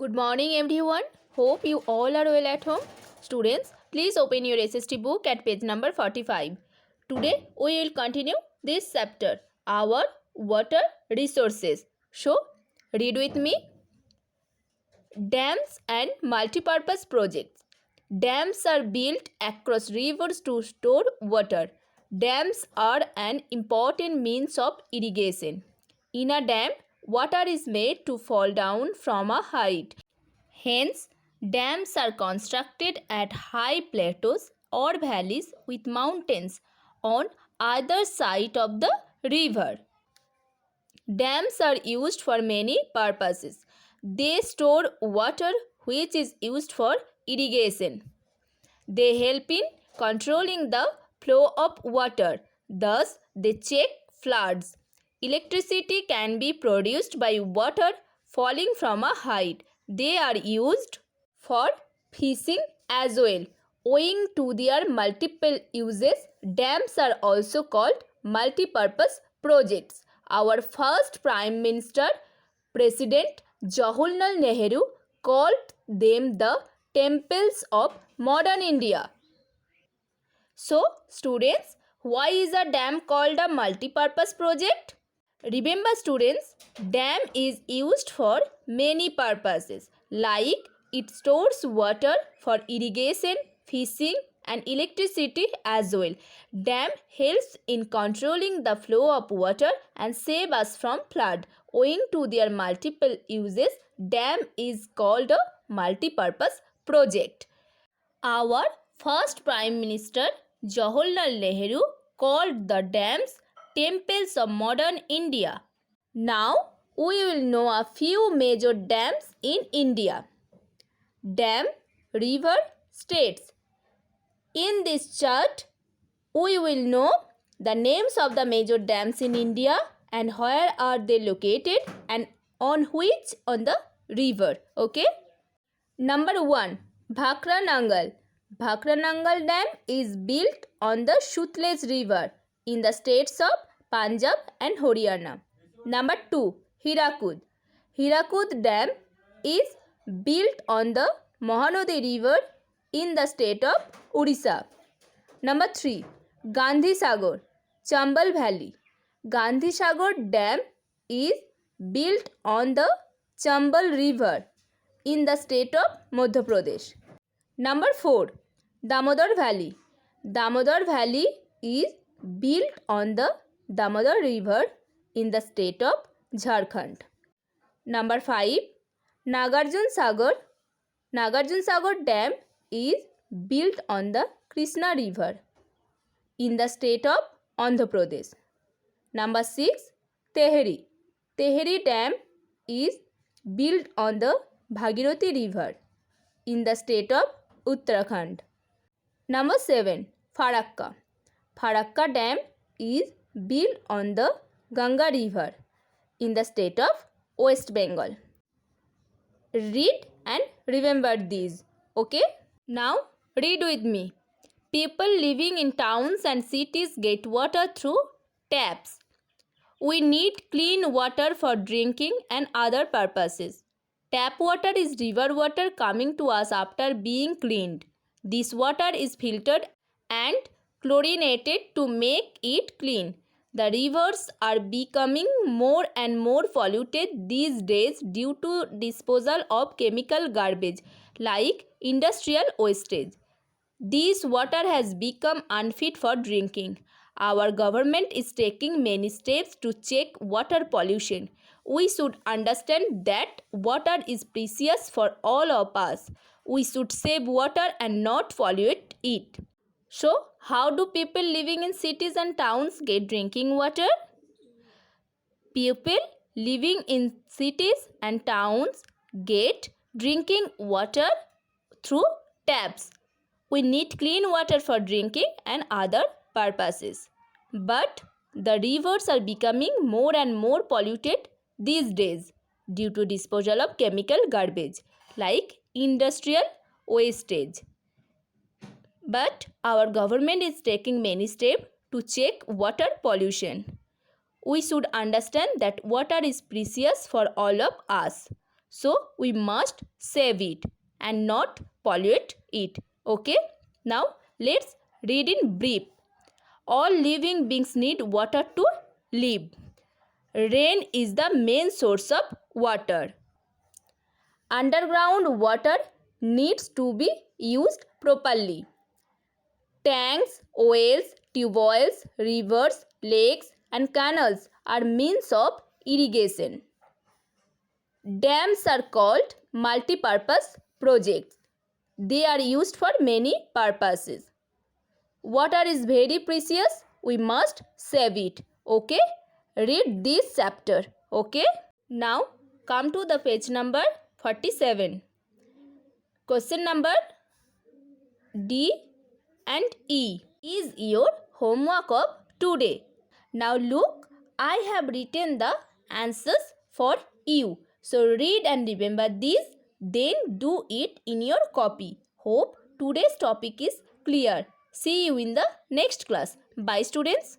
Good morning everyone. Hope you all are well at home. Students, please open your SST book at page number 45. Today we will continue this chapter, our water resources. So, read with me. Dams and multipurpose projects. Dams are built across rivers to store water. Dams are an important means of irrigation. In a dam, water is made to fall down from a height. Hence, dams are constructed at high plateaus or valleys with mountains on either side of the river. Dams are used for many purposes. They store water which is used for irrigation. They help in controlling the flow of water. Thus, they check floods. Electricity can be produced by water falling from a height. They are used for fishing as well. Owing to their multiple uses, dams are also called multi-purpose projects. Our first Prime Minister, President Jawaharlal Nehru, called them the temples of modern India. So, students, why is a dam called a multi-purpose project? Remember students, dam is used for many purposes like it stores water for irrigation, fishing and electricity as well. Dam helps in controlling the flow of water and save us from flood. Owing to their multiple uses, dam is called a multi-purpose project. Our first Prime Minister Jawaharlal Nehru called the dams temples of modern India. Now we will know a few major dams in India. Dam, river, states. In this chart, we will know the names of the major dams in India and where are they located and on which on the river. Okay. Number 1. Bhakra Nangal. Bhakra Nangal Dam is built on the Sutlej River in the states of Punjab and Haryana. Number 2. Hirakud. Hirakud Dam is built on the Mahanadi River in the state of Odisha. Number 3. Gandhi Sagar, Chambal Valley. Gandhi Sagar Dam is built on the Chambal River in the state of Madhya Pradesh. Number 4. Damodar Valley. Damodar Valley is built on the Damodar River in the state of Jharkhand. Number 5. Nagarjun Sagar. Nagarjun Sagar Dam is built on the Krishna River in the state of Andhra Pradesh. Number 6. Tehri. Tehri Dam is built on the Bhagirathi River in the state of Uttarakhand. Number 7. Farakka. Farakka Dam is built on the Ganga River in the state of West Bengal. Read and remember these. Okay? Now read with me. People living in towns and cities get water through taps. We need clean water for drinking and other purposes. Tap water is river water coming to us after being cleaned. This water is filtered and chlorinated to make it clean. The rivers are becoming more and more polluted these days due to disposal of chemical garbage like industrial wastage. This water has become unfit for drinking. Our government is taking many steps to check water pollution. We should understand that water is precious for all of us. We should save water and not pollute it. So, how do people living in cities and towns get drinking water? People living in cities and towns get drinking water through taps. We need clean water for drinking and other purposes. But the rivers are becoming more and more polluted these days due to disposal of chemical garbage like industrial wastage. But our government is taking many steps to check water pollution. We should understand that water is precious for all of us. so we must save it and not pollute it. Okay, now let's read in brief. All living beings need water to live. Rain is the main source of water. Underground water needs to be used properly. Tanks, wells, tube wells, rivers, lakes and canals are means of irrigation. Dams are called multi-purpose projects. They are used for many purposes. Water is very precious. We must save it. Okay? Read this chapter. Okay? Now come to the page number 47. Question number D and E is your homework of today. Now look, I have written the answers for you. So read and remember these, then do it in your copy. Hope today's topic is clear. See you in the next class. Bye students.